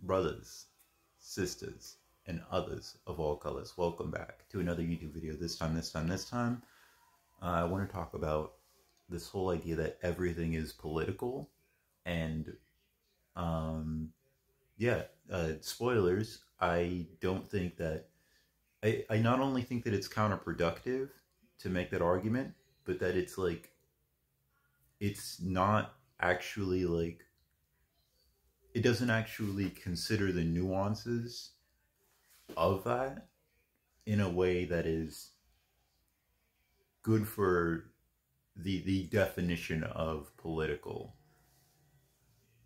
Brothers, sisters, and others of all colors, welcome back to another YouTube video. This time, I want to talk about this whole idea that everything is political. And, spoilers, I don't think that, I not only think that it's counterproductive to make that argument, but that it's not actually it doesn't actually consider the nuances of that in a way that is good for the definition of political,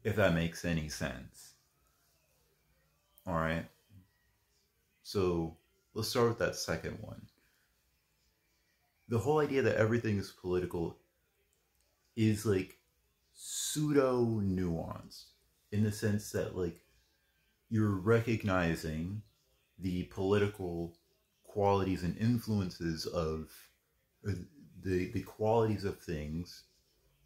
if that makes any sense. All right. So let's start with that second one. The whole idea that everything is political is pseudo nuanced in the sense that you're recognizing the political qualities and influences of the qualities of things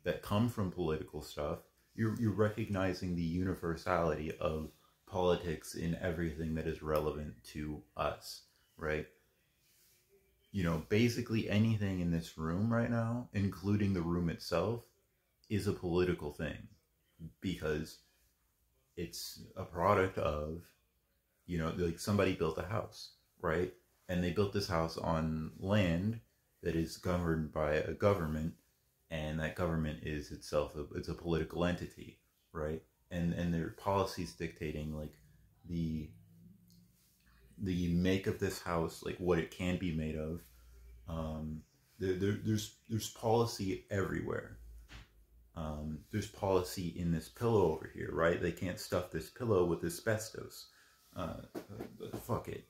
that come from political stuff. You're recognizing the universality of politics in everything that is relevant to us, right? You know, basically anything in this room right now, including the room itself, is a political thing because it's a product of, somebody built a house, right? And they built this house on land that is governed by a government, and that government is itself it's a political entity, right? And their policies dictating the make of this house, what it can be made of. There's policy everywhere. There's policy in this pillow over here, right? They can't stuff this pillow with asbestos. Fuck it.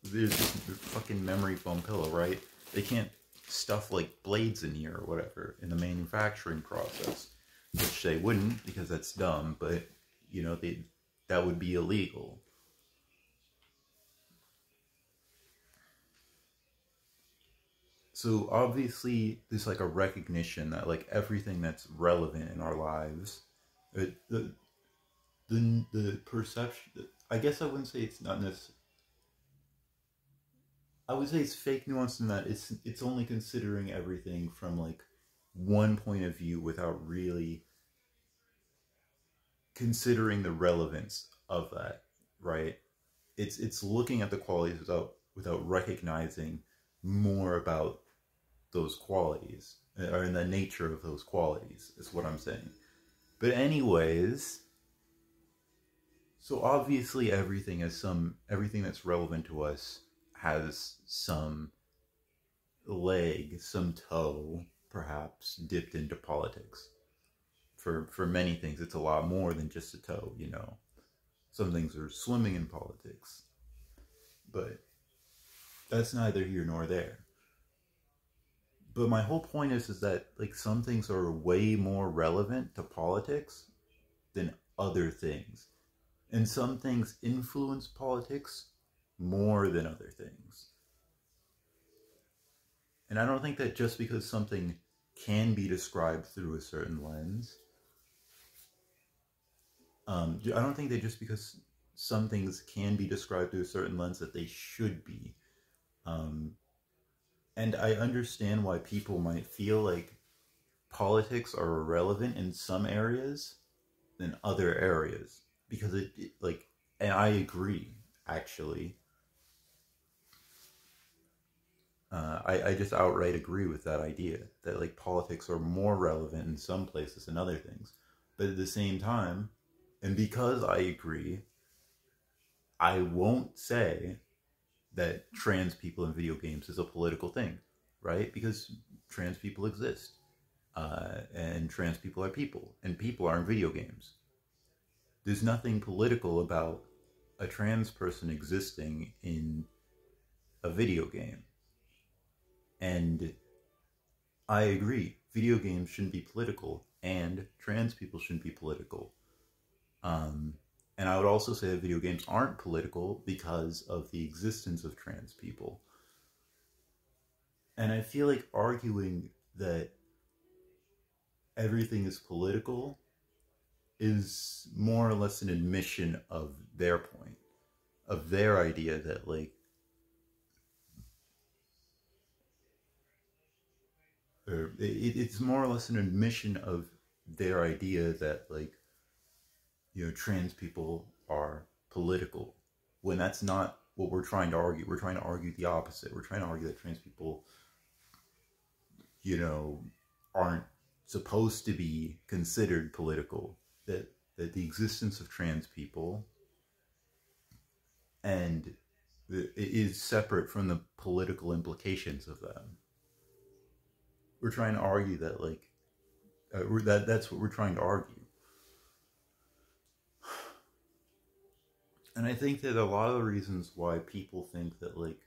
There's this fucking memory foam pillow, right? They can't stuff blades in here or whatever in the manufacturing process, which they wouldn't because that's dumb, but that would be illegal. So obviously there's a recognition that everything that's relevant in our lives, the perception, I guess I wouldn't say it's not necessarily, I would say it's fake nuance in that it's only considering everything from one point of view without really considering the relevance of that, right? It's looking at the qualities without recognizing more about those qualities or in the nature of those qualities is what I'm saying. But anyways, so obviously everything that's relevant to us has some leg, some toe, perhaps, dipped into politics. For many things, it's a lot more than just a toe, Some things are swimming in politics. But that's neither here nor there. But my whole point is that some things are way more relevant to politics than other things. And some things influence politics more than other things. And I don't think that just because something can be described through a certain lens, I don't think that just because some things can be described through a certain lens that they should be. And I understand why people might feel like politics are irrelevant in some areas than other areas. Because and I agree, actually. I just outright agree with that idea that politics are more relevant in some places than other things. But at the same time, and because I agree, I won't say that trans people in video games is a political thing, right? Because trans people exist. And trans people are people. And people are in video games. There's nothing political about a trans person existing in a video game. And I agree, video games shouldn't be political, and trans people shouldn't be political. And I would also say that video games aren't political because of the existence of trans people. And I feel like arguing that everything is political is more or less an admission of their point, of their idea that like, or it's more or less an admission of their idea that like, trans people are political, when that's not what we're trying to argue. We're trying to argue the opposite. We're trying to argue that trans people, you know, aren't supposed to be considered political, that the existence of trans people and it is separate from the political implications of them. We're trying to argue that like, that's what we're trying to argue. And I think that a lot of the reasons why people think that like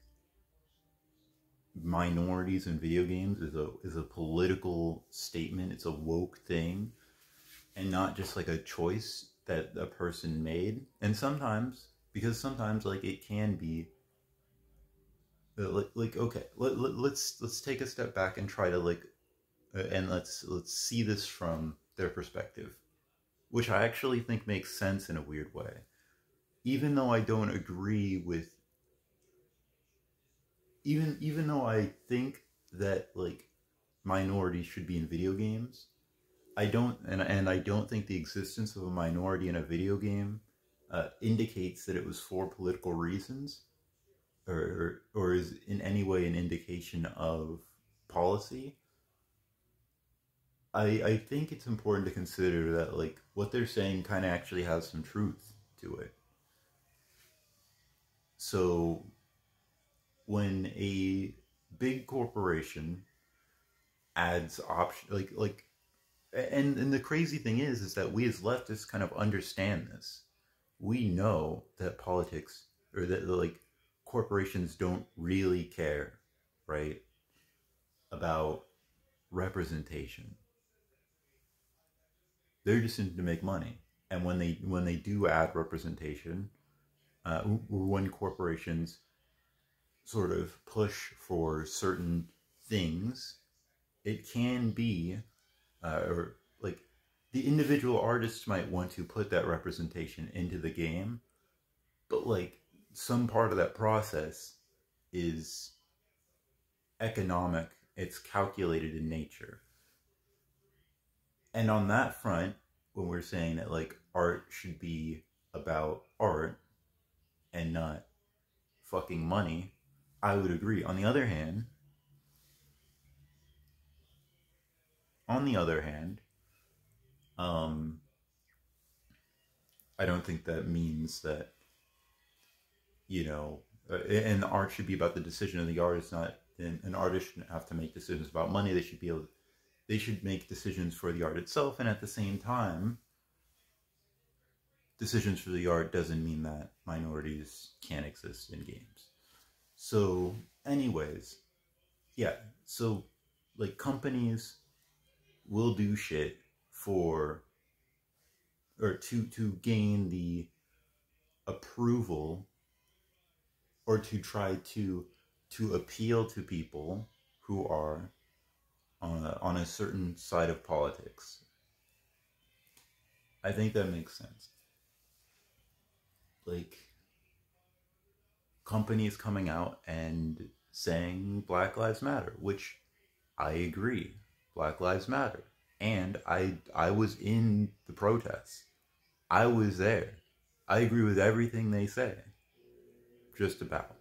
minorities in video games is a political statement, it's a woke thing, and not just like a choice that a person made. And sometimes, because sometimes like it can be like okay, let's take a step back and try to like and let's see this from their perspective, which I actually think makes sense in a weird way. Even though I don't agree with, even though I think that like minorities should be in video games, I don't, and I don't think the existence of a minority in a video game indicates that it was for political reasons, or is in any way an indication of policy. I think it's important to consider that like what they're saying kind of actually has some truth to it. So when a big corporation adds option like and the crazy thing is that we as leftists kind of understand this. We know that politics, or that like corporations don't really care, right, about representation. They're just in to make money. And when they do add representation, when corporations sort of push for certain things, it can be, or like the individual artists might want to put that representation into the game, but like some part of that process is economic, it's calculated in nature. And on that front, when we're saying that like art should be about art and not fucking money, I would agree. On the other hand, um, I don't think that means that, and art should be about the decision of the artist, not an artist shouldn't have to make decisions about money. They should make decisions for the art itself, and at the same time, decisions for the art doesn't mean that minorities can't exist in games. So, anyways, yeah, so like companies will do shit for, or to gain the approval, or to try to appeal to people who are on a certain side of politics. I think that makes sense. Like companies coming out and saying Black Lives Matter, which I agree, Black Lives Matter. And I was in the protests. I was there. I agree with everything they say. Just about.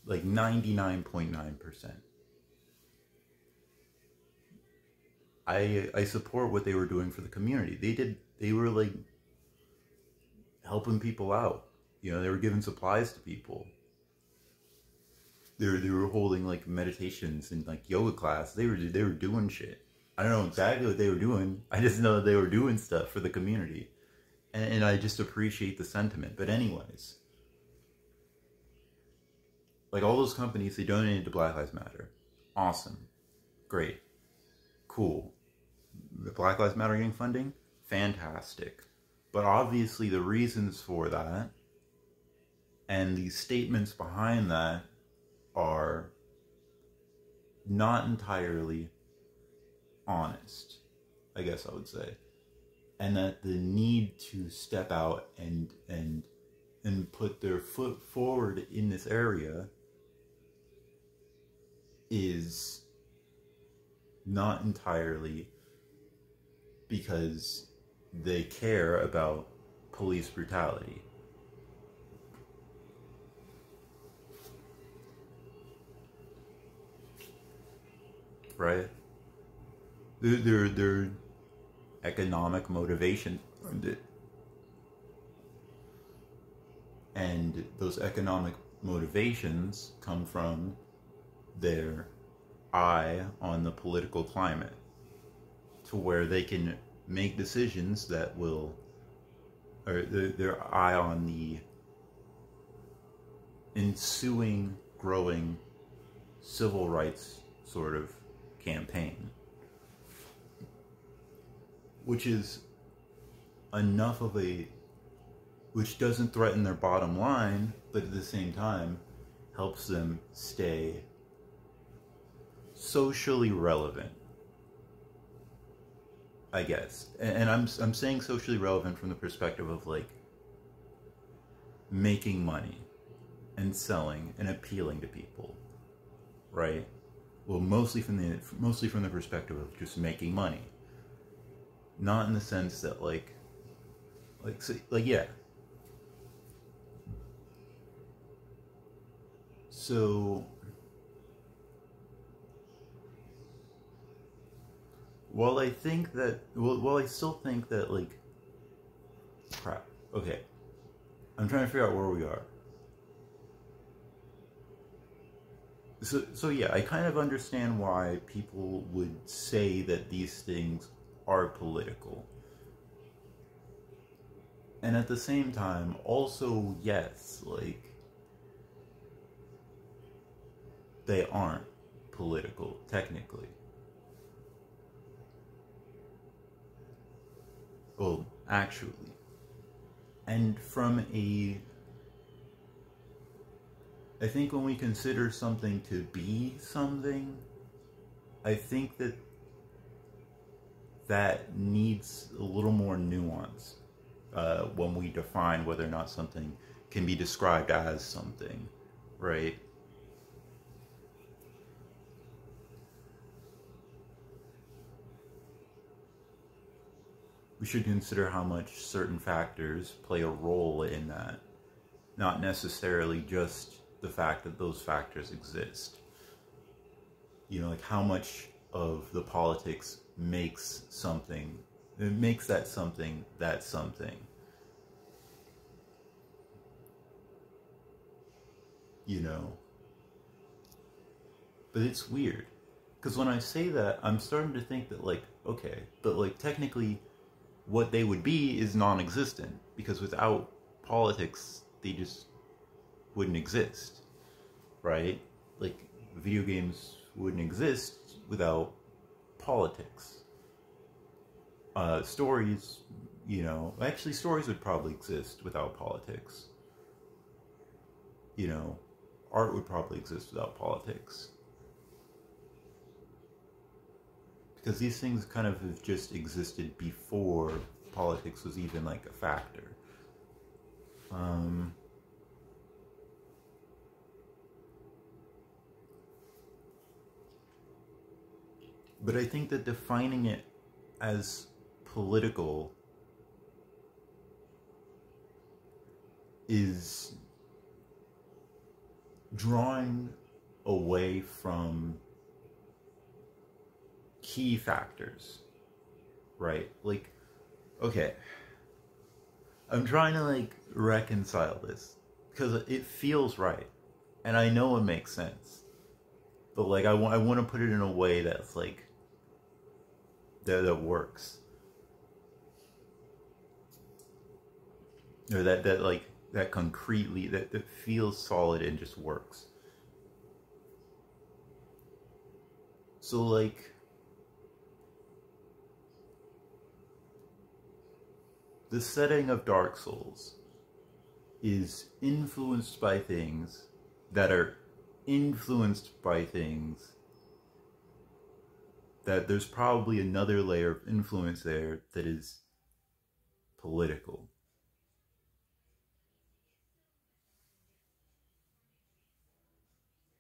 Like 99.9%. I support what they were doing for the community. They were like helping people out. They were giving supplies to people. They were holding like meditations and like yoga class. They were doing shit. I don't know exactly what they were doing. I just know that they were doing stuff for the community. And I just appreciate the sentiment. But anyways, like all those companies, they donated to Black Lives Matter. Awesome. Great. Cool. The Black Lives Matter getting funding? Fantastic. But obviously the reasons for that and the statements behind that are not entirely honest, I guess I would say. and that the need to step out and put their foot forward in this area is not entirely because they care about police brutality. Right? Their economic motivation behind it. And those economic motivations come from their eye on the political climate, to where they can make decisions that will, or their eye on the ensuing, growing civil rights sort of campaign, which is enough of a, which doesn't threaten their bottom line, but at the same time helps them stay socially relevant, I guess. And I'm saying socially relevant from the perspective of like making money and selling and appealing to people, right? Well, mostly from the perspective of just making money, not in the sense that like yeah. So while I still think that like, crap. Okay, I'm trying to figure out where we are. So yeah, I kind of understand why people would say that these things are political. And at the same time, also, yes, like, they aren't political, technically. Well, actually. And I think when we consider something to be something, I think that needs a little more nuance when we define whether or not something can be described as something, right? We should consider how much certain factors play a role in that, not necessarily just the fact that those factors exist. You know, like how much of the politics makes that something that's something. You know? But it's weird. Because when I say that, I'm starting to think that, like, okay, but, like, technically, what they would be is non-existent. Because without politics, they just wouldn't exist. Right? Like, video games wouldn't exist without politics. Stories, you know, actually stories would probably exist without politics. You know, art would probably exist without politics. Because these things kind of have just existed before politics was even like a factor. But I think that defining it as political is drawing away from key factors, right? Like, okay, I'm trying to like reconcile this because it feels right, and I know it makes sense, but like I want to put it in a way that's like that works, or that like that concretely that feels solid and just works. So like, the setting of Dark Souls is influenced by things that are influenced by things that there's probably another layer of influence there that is political.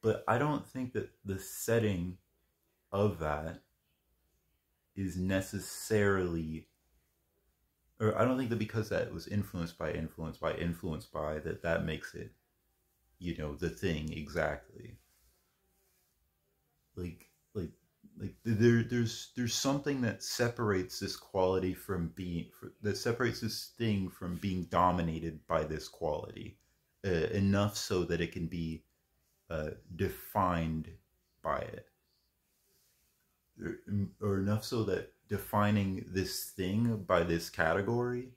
But I don't think that the setting of that is necessarily, or I don't think that because that was influenced by that makes it, the thing exactly. Like like there's something that separates this quality from being that separates this thing from being dominated by this quality, enough so that it can be defined by it, or enough so that defining this thing by this category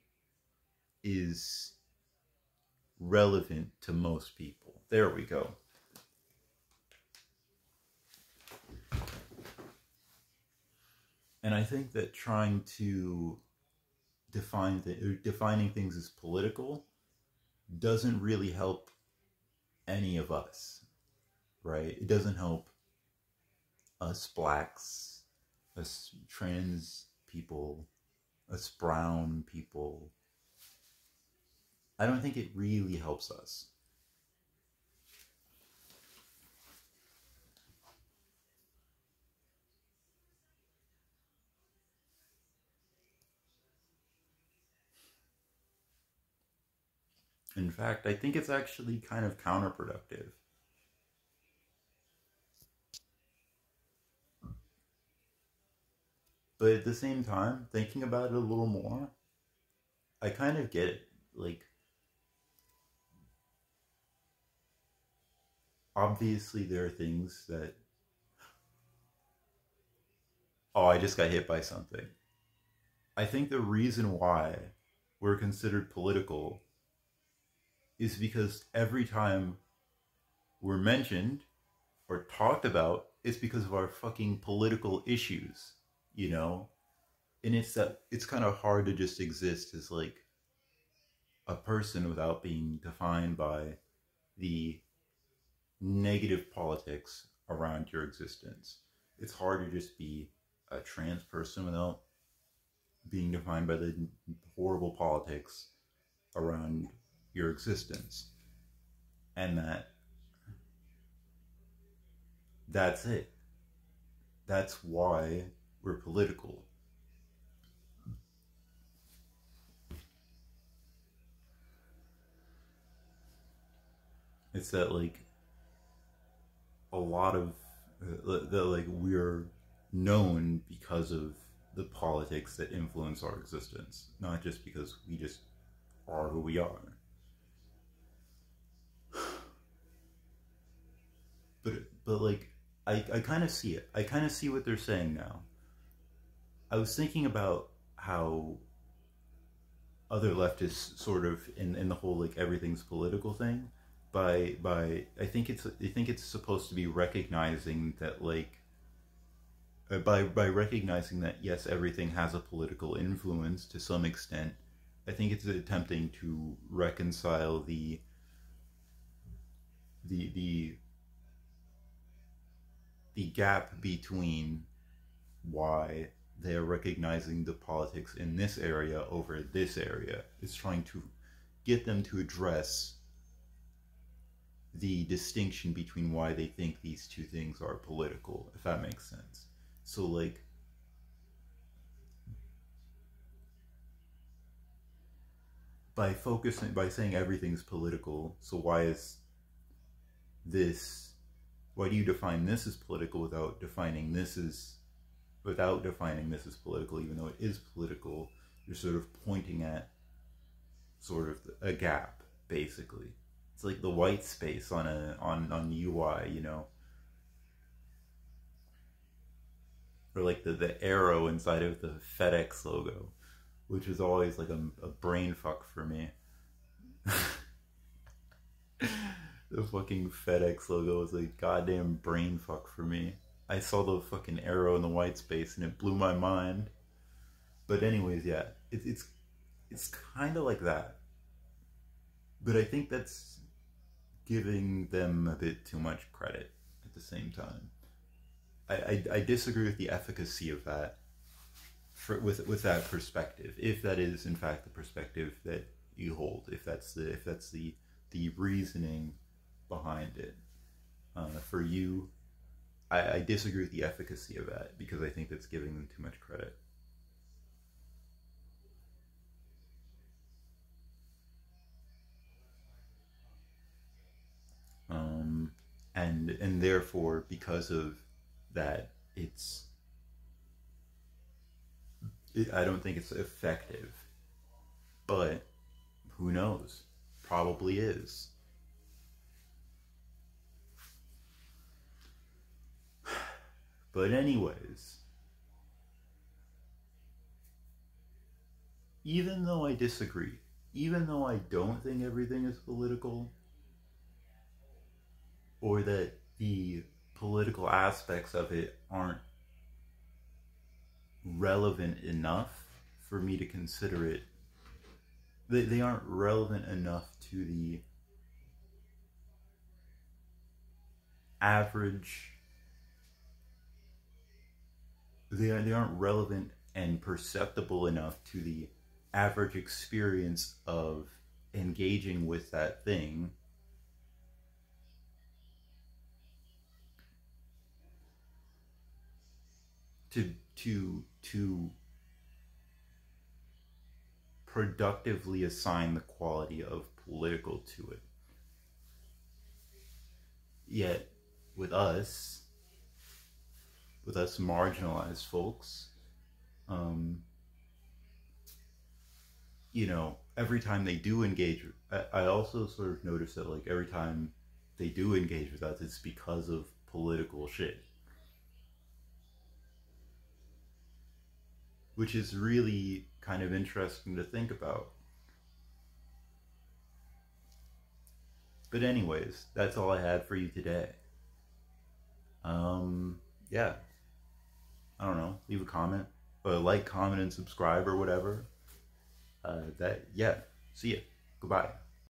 is relevant to most people. There we go. And I think that trying to defining things as political doesn't really help any of us, right? It doesn't help us blacks, us trans people, us brown people. I don't think it really helps us. In fact, I think it's actually kind of counterproductive. But at the same time, thinking about it a little more, I kind of get it. Like, obviously, there are things that. Oh, I just got hit by something. I think the reason why we're considered political is because every time we're mentioned or talked about, it's because of our fucking political issues, you know? And it's kind of hard to just exist as like a person without being defined by the negative politics around your existence. It's hard to just be a trans person without being defined by the horrible politics around your existence. And that's it. That's why we're political. It's that like a lot of that like we're known because of the politics that influence our existence, not just because we just are who we are. But like I kind of see it. I kind of see what they're saying now. I was thinking about how other leftists sort of in the whole like everything's political thing by I think it's supposed to be recognizing that like by recognizing that yes everything has a political influence to some extent. I think it's attempting to reconcile the the the gap between why they are recognizing the politics in this area over this area. It's trying to get them to address the distinction between why they think these two things are political, if that makes sense. So, like, by saying everything's political, so this, why do you define this as political without defining this as political, even though it is political? You're sort of pointing at sort of a gap, basically. It's like the white space on UI, or like the arrow inside of the FedEx logo, which is always like a brain fuck for me. The fucking FedEx logo is a goddamn brain fuck for me. I saw the fucking arrow in the white space and it blew my mind. But anyways, yeah, it's kind of like that. But I think that's giving them a bit too much credit at the same time. I disagree with the efficacy of that. with that perspective, if that is in fact the perspective that you hold, if that's the reasoning behind it. For you, I disagree with the efficacy of that because I think that's giving them too much credit. And therefore, because of that, I don't think it's effective. But who knows? Probably is. But anyways, even though I disagree, even though I don't think everything is political, or that the political aspects of it aren't relevant enough for me to consider it, they aren't relevant enough to the average, they aren't relevant and perceptible enough to the average experience of engaging with that thing to productively assign the quality of political to it. Yet with us marginalized folks, every time they do engage, I also sort of notice that like every time they do engage with us, it's because of political shit, which is really kind of interesting to think about. But anyways, that's all I had for you today. Yeah, I don't know. Leave a comment, or like, comment, and subscribe, or whatever. Yeah. See ya. Goodbye.